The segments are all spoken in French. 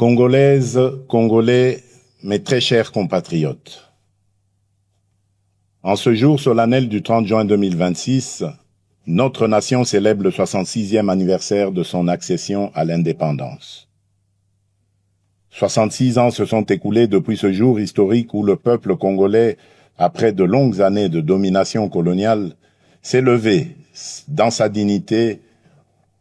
Congolaises, Congolais, mes très chers compatriotes. En ce jour solennel du 30 juin 2026, notre nation célèbre le 66e anniversaire de son accession à l'indépendance. 66 ans se sont écoulés depuis ce jour historique où le peuple congolais, après de longues années de domination coloniale, s'est levé dans sa dignité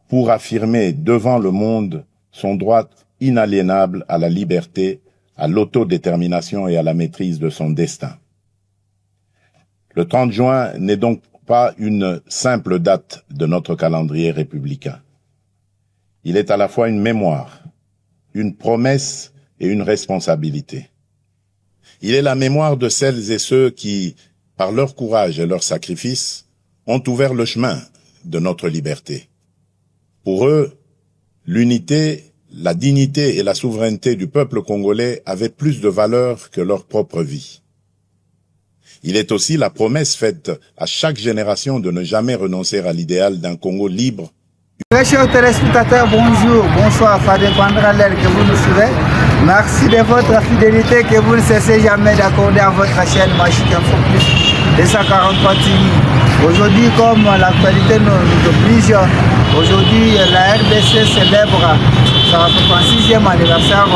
pour affirmer devant le monde son droit inaliénable à la liberté, à l'autodétermination et à la maîtrise de son destin. Le 30 juin n'est donc pas une simple date de notre calendrier républicain. Il est à la fois une mémoire, une promesse et une responsabilité. Il est la mémoire de celles et ceux qui, par leur courage et leur sacrifice, ont ouvert le chemin de notre liberté. Pour eux, l'unité, la dignité et la souveraineté du peuple congolais avaient plus de valeur que leur propre vie. Il est aussi la promesse faite à chaque génération de ne jamais renoncer à l'idéal d'un Congo libre. Très chers téléspectateurs, bonjour, bonsoir, ça dépendra de l'heure que vous nous suivez. Merci de votre fidélité que vous ne cessez jamais d'accorder à votre chaîne Magique Info Plus 243 TV. Aujourd'hui, comme l'actualité nous oblige, aujourd'hui la RDC célèbre son 36e anniversaire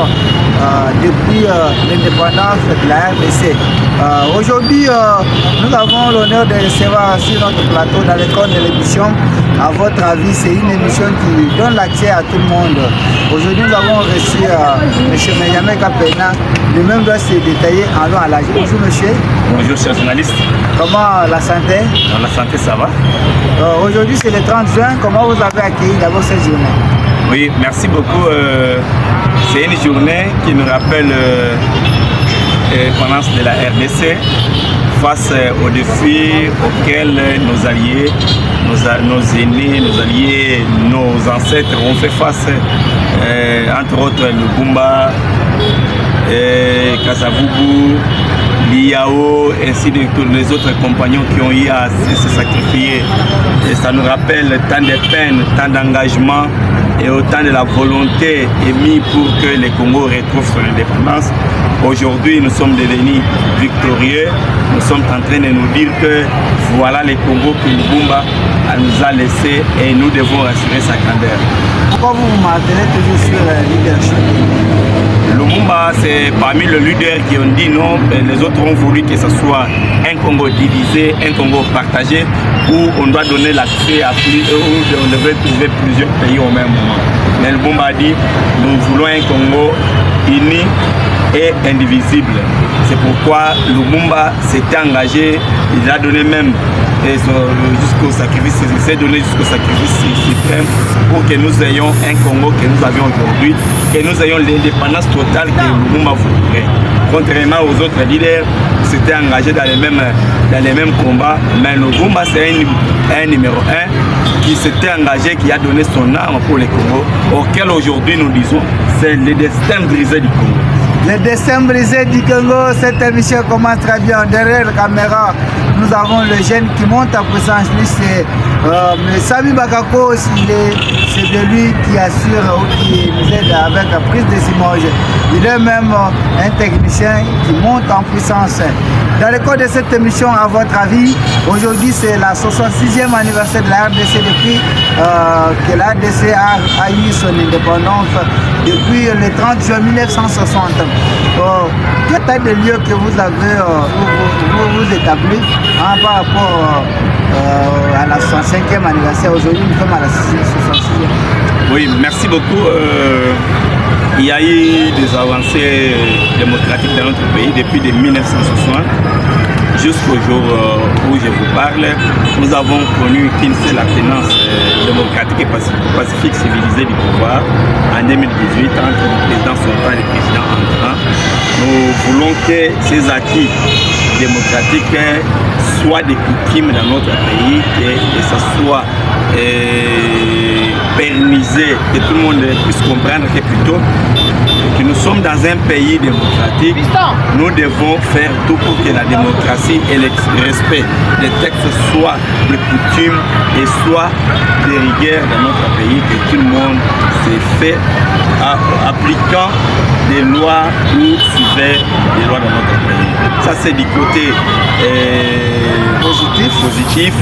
depuis l'indépendance de la RDC. Aujourd'hui, nous avons l'honneur de recevoir sur notre plateau dans le cadre de l'émission. À votre avis, c'est une émission qui donne l'accès à tout le monde. Aujourd'hui, nous avons reçu M. Benjamin Kapena. Lui-même doit se détailler en long à l'âge. Bonjour monsieur. Bonjour chers journalistes. Comment la santé? Dans la santé, ça va. Aujourd'hui, c'est le 30 juin. Comment vous avez accueilli d'abord cette journée? Oui, merci beaucoup. C'est une journée qui nous rappelle l'indépendance de la RDC face aux défis auxquels nos alliés, nos aînés, nos alliés, nos ancêtres ont fait face, entre autres Lubumba, Kasavubu, Liao, ainsi de tous les autres compagnons qui ont eu à se sacrifier. Et ça nous rappelle tant de peines, tant d'engagement et autant de la volonté émise pour que le Congo retrouve son indépendance. Aujourd'hui, nous sommes devenus victorieux. Nous sommes en train de nous dire que voilà le Congo que Lubumba nous a laissé et nous devons assurer sa grandeur. Pourquoi vous vous maintenez toujours sur le leadership? Lumumba, c'est parmi les leaders qui ont dit non, les autres ont voulu que ce soit un Congo divisé, un Congo partagé, où on doit donner l'accès à plus, où on devrait trouver plusieurs pays au même moment. Mais Lumumba a dit, nous voulons un Congo uni et indivisible. C'est pourquoi Lumumba s'était engagé, il a donné même jusqu'au sacrifice, il s'est donné jusqu'au sacrifice suprême pour que nous ayons un Congo que nous avions aujourd'hui, que nous ayons l'indépendance totale que Lumumba voudrait. Contrairement aux autres leaders qui s'étaient engagés dans les mêmes combats, mais Lumumba c'est un numéro 1 qui s'était engagé, qui a donné son âme pour le Congo, auquel aujourd'hui nous disons c'est le destin brisé du Congo. Le destin brisé du Congo, cette émission commence très bien. Derrière la caméra, nous avons le jeune qui monte en puissance. Lui, c'est Sami Bakako, c'est de lui qui assure ou qui nous aide avec la prise des images. Il est même un technicien qui monte en puissance. Dans le cadre de cette émission, à votre avis, aujourd'hui c'est la 66e anniversaire de la RDC depuis que la RDC a eu son indépendance depuis le 30 juin 1960. Quel est le lieu que vous avez vous établi par rapport à la 65e anniversaire? Aujourd'hui, nous sommes à la 66e. Oui, merci beaucoup. Il y a eu des avancées démocratiques dans notre pays depuis 1960 jusqu'au jour où je vous parle. Nous avons connu qu'une seule alternance démocratique et pacifique civilisée du pouvoir en 2018 entre le président sortant et le président entrant. Nous voulons que ces acquis démocratiques soient des coutumes dans notre pays, que ça soit pérennisé, que tout le monde puisse comprendre que plutôt que nous sommes dans un pays démocratique. Nous devons faire tout pour que la démocratie et le respect des textes soient des coutumes et soient des rigueurs dans notre pays, que tout le monde se fait appliquant des lois ou suivant des lois dans notre pays. Ça c'est du côté positif.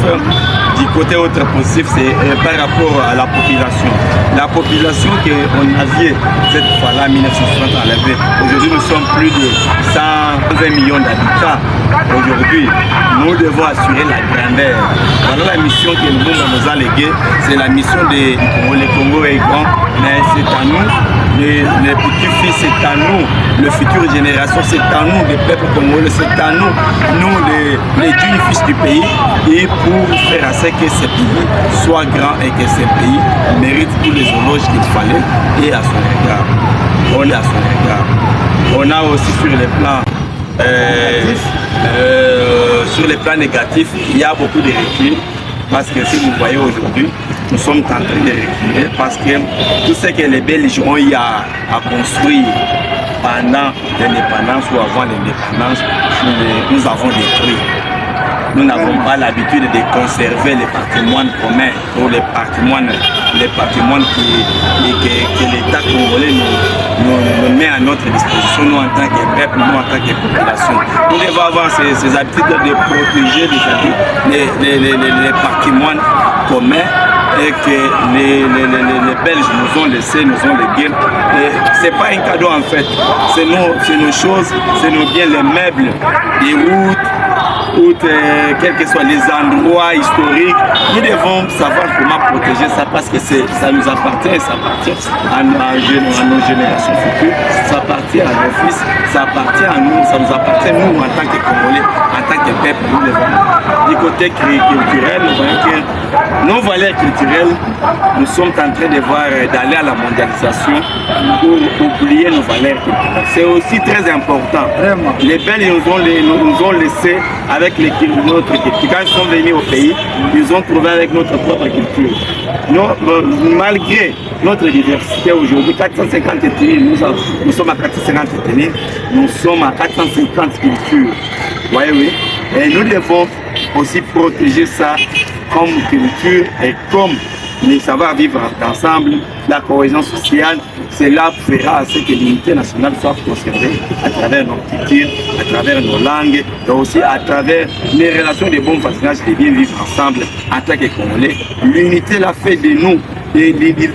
Du côté autre positif, c'est par rapport à la population. La population qu'on avait cette fois-là, 1960, enlevée. Aujourd'hui, nous sommes plus de 120 millions d'habitants. Aujourd'hui, nous devons assurer la grandeur. Voilà la mission que nous a léguée. C'est la mission du Congo. Le Congo est grand, mais c'est à nous. Les petits-fils, c'est à nous, les futures générations, c'est à nous, les peuples congolais, c'est à nous, les dignes fils du pays, et pour faire à ce que ce pays soit grand et que ce pays mérite tous les éloges qu'il fallait, et à son regard. On est à son regard. On a aussi sur les plans négatifs, il y a beaucoup de recul, parce que si vous voyez aujourd'hui, nous sommes en train de reculer parce que tout ce que les Belges ont eu à construire pendant l'indépendance ou avant l'indépendance, nous avons détruit. Nous n'avons pas l'habitude de conserver les patrimoines communs ou les patrimoines que l'État congolais nous met à notre disposition, nous en tant que peuple, nous en tant que population. Nous devons avoir ces habitudes de protéger les patrimoines communs et que les Belges nous ont laissé, nous ont légué. Ce n'est pas un cadeau en fait, c'est nos choses, c'est nos biens, les meubles, les routes, quels que soient les endroits historiques. Nous devons savoir comment protéger ça parce que ça nous appartient, ça appartient à nos générations futures, ça appartient à nos fils, ça appartient à nous, ça nous appartient nous en tant que Congolais, en tant que peuple. Nous devons. Du côté culturel, nous voyons que nos valeurs culturelles, nous sommes en train de voir d'aller à la mondialisation pour oublier nos valeurs culturelles. C'est aussi très important. Vraiment. Les Belges nous ont laissé avec notre culture. Quand ils sont venus au pays, ils ont trouvé avec notre propre culture. Malgré notre diversité aujourd'hui, 450 ethnies, nous sommes à 450 ethnies, nous sommes à 450 cultures. Oui, oui. Et nous devons aussi protéger ça comme culture et comme les savoir-vivre ensemble, la cohésion sociale. Cela fera à ce que l'unité nationale soit conservée à travers nos cultures, à travers nos langues, et aussi à travers les relations de bon voisinage, de bien vivre ensemble en tant que Congolais. L'unité l'a fait de nous,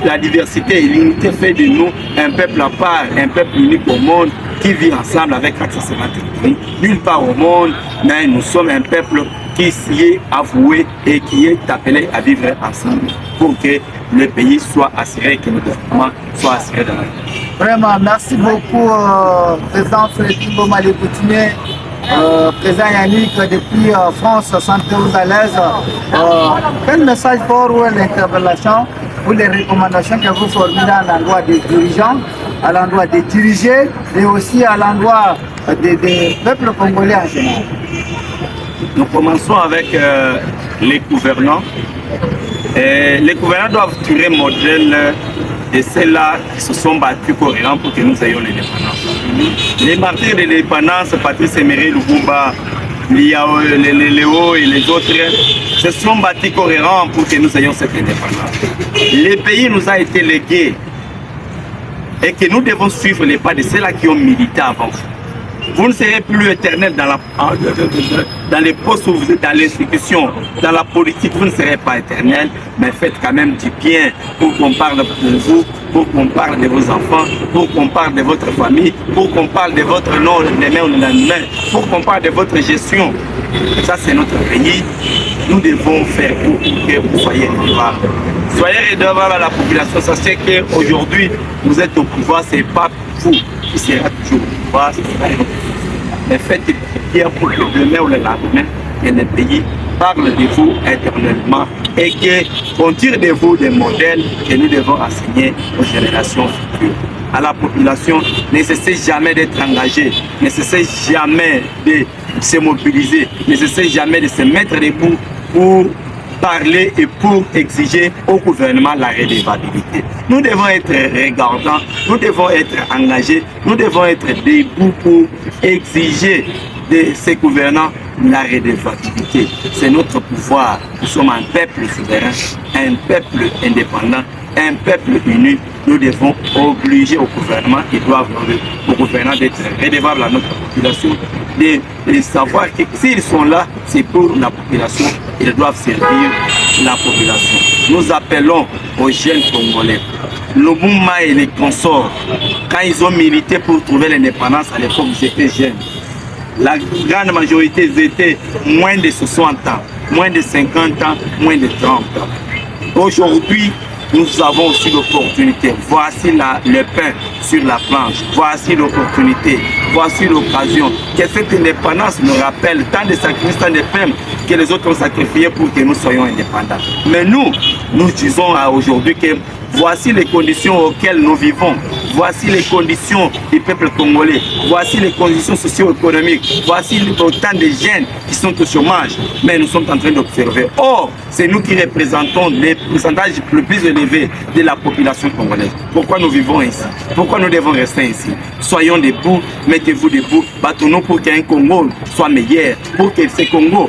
la diversité et l'unité fait de nous un peuple à part, un peuple unique au monde qui vit ensemble avec 450 ethnies. Nulle part au monde, mais nous sommes un peuple qui s'y est avoué et qui est appelé à vivre ensemble pour que le pays soit assuré, que le développement soit assuré dans la vie. Vraiment, merci beaucoup, président Frédéric Bomale-Boutinier, président Yannick depuis France, sentez-vous à l'aise. Quel message fort ou l'interpellation ou les recommandations que vous formulez à l'endroit des dirigeants, à l'endroit des dirigés et aussi à l'endroit des peuples congolais en général? Nous commençons avec les gouvernants. Les gouvernants doivent tirer modèle de ceux-là qui se sont battus cohérents pour que nous ayons l'indépendance. Les martyrs de l'indépendance, Patrice Emery Lumumba, Léo et les autres, se sont battus cohérents pour que nous ayons cette indépendance. Le pays nous a été légué et que nous devons suivre les pas de ceux-là qui ont milité avant. Vous ne serez plus éternel dans les postes où vous êtes, dans l'institution, dans la politique, vous ne serez pas éternel, mais faites quand même du bien pour qu'on parle de vous, pour qu'on parle de vos enfants, pour qu'on parle de votre famille, pour qu'on parle de votre nom, demain ou lendemain, pour qu'on parle de votre gestion. Ça, c'est notre pays. Nous devons faire tout pour que vous soyez redevables. Soyez redevables à la population. Sachez qu'aujourd'hui, vous êtes au pouvoir, ce n'est pas vous qui sera toujours au pouvoir, mais faites bien pour que demain ou le lendemain, que le pays parle de vous éternellement et qu'on tire de vous des modèles que nous devons enseigner aux générations futures. À la population, ne cessez jamais d'être engagé, ne cessez jamais de se mobiliser, ne cessez jamais de se mettre debout pour parler et pour exiger au gouvernement la redevabilité. Nous devons être regardants, nous devons être engagés Nous devons être debout pour exiger de ces gouvernants la redevabilité. C'est notre pouvoir. Nous sommes un peuple souverain, un peuple indépendant, un peuple uni. Nous devons obliger au gouvernement, au gouvernement d'être redevable à notre population, de savoir que s'ils sont là, c'est pour la population, ils doivent servir la population. Nous appelons aux jeunes Congolais, Lumumba et les consorts, quand ils ont milité pour trouver l'indépendance à l'époque, ils étaient jeunes. La grande majorité, ils étaient moins de 60 ans, moins de 50 ans, moins de 30 ans. Aujourd'hui, nous avons aussi l'opportunité. Voici le pain sur la planche. Voici l'opportunité. Voici l'occasion. Que cette indépendance nous rappelle tant de sacrifices, tant de peines que les autres ont sacrifiés pour que nous soyons indépendants. Mais nous disons aujourd'hui que voici les conditions auxquelles nous vivons. Voici les conditions du peuple congolais. Voici les conditions socio-économiques. Voici autant de jeunes qui sont au chômage. Mais nous sommes en train d'observer. Or, c'est nous qui représentons les pourcentages le plus élevés de la population congolaise. Pourquoi nous vivons ici? Pourquoi nous devons rester ici? Soyons debout, mettez-vous debout, battons-nous pour qu'un Congo soit meilleur, pour que ce Congo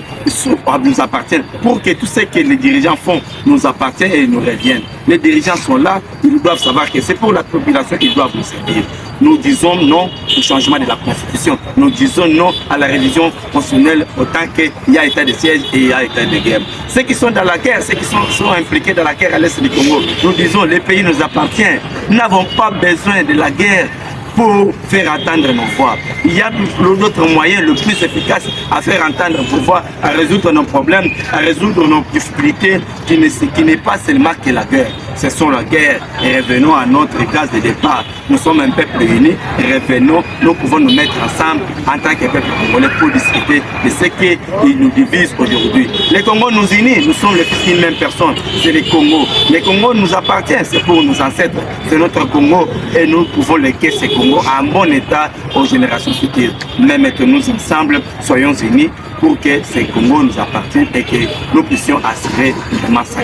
nous appartienne, pour que tout ce que les dirigeants font nous appartienne et nous revienne. Les dirigeants sont là, ils doivent savoir que c'est pour la population qu'ils doivent nous servir. Nous disons non au changement de la Constitution. Nous disons non à la révision constitutionnelle autant qu'il y a état de siège et il y a état de guerre. Ceux qui sont dans la guerre, ceux qui sont impliqués dans la guerre à l'est du Congo, nous disons les pays nous appartiennent. Nous n'avons pas besoin de la guerre pour faire entendre nos voix. Il y a d'autres moyens le plus efficace à faire entendre nos voix, à résoudre nos problèmes, à résoudre nos difficultés qui n'est pas seulement que la guerre. Ce sont la guerre et revenons à notre case de départ. Nous sommes un peuple uni et revenons, nous pouvons nous mettre ensemble en tant que peuple congolais pour discuter de ce qui nous divise aujourd'hui. Les Congos nous unissent, nous sommes les fils d'une même personne, c'est les Congos. Les Congos nous appartiennent, c'est pour nos ancêtres, c'est notre Congo et nous pouvons léguer ces Congos en bon état aux générations futures. Mais mettons-nous ensemble, soyons unis pour que ces Congos nous appartiennent et que nous puissions assurer vraiment ça.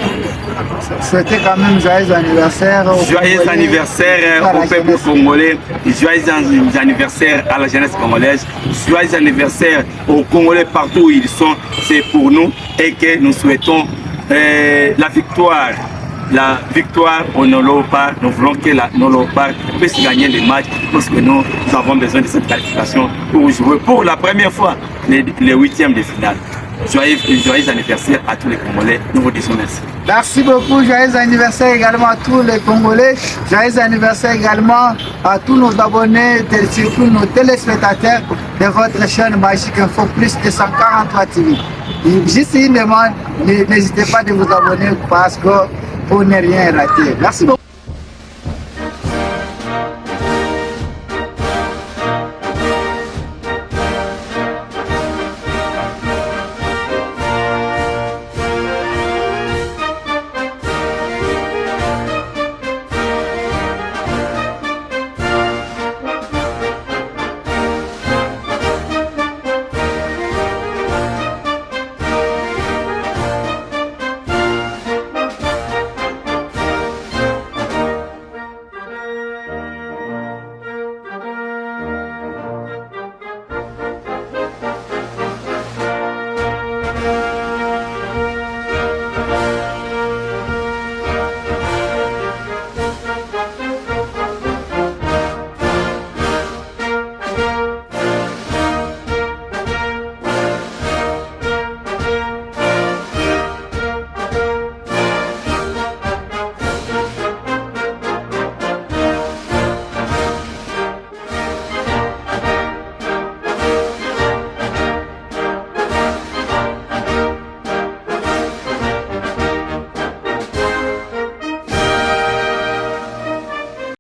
Souhaitez quand même joyeux anniversaire. Joyeux anniversaire au peuple congolais, joyeux anniversaire à la jeunesse congolaise, joyeux anniversaire aux Congolais partout où ils sont. C'est pour nous et que nous souhaitons la victoire. La victoire au Nolopar, nous voulons que la Nolopar puisse gagner les matchs parce que nous avons besoin de cette qualification pour jouer pour la première fois les 8e de finale. Joyeux anniversaire à tous les Congolais, nous vous disons merci. Merci beaucoup, joyeux anniversaire également à tous les Congolais, joyeux anniversaire également à tous nos abonnés, surtout nos téléspectateurs de votre chaîne Magic Info Plus 243 TV. Juste une demande, n'hésitez pas de vous abonner parce que pour ne rien rater. Merci beaucoup.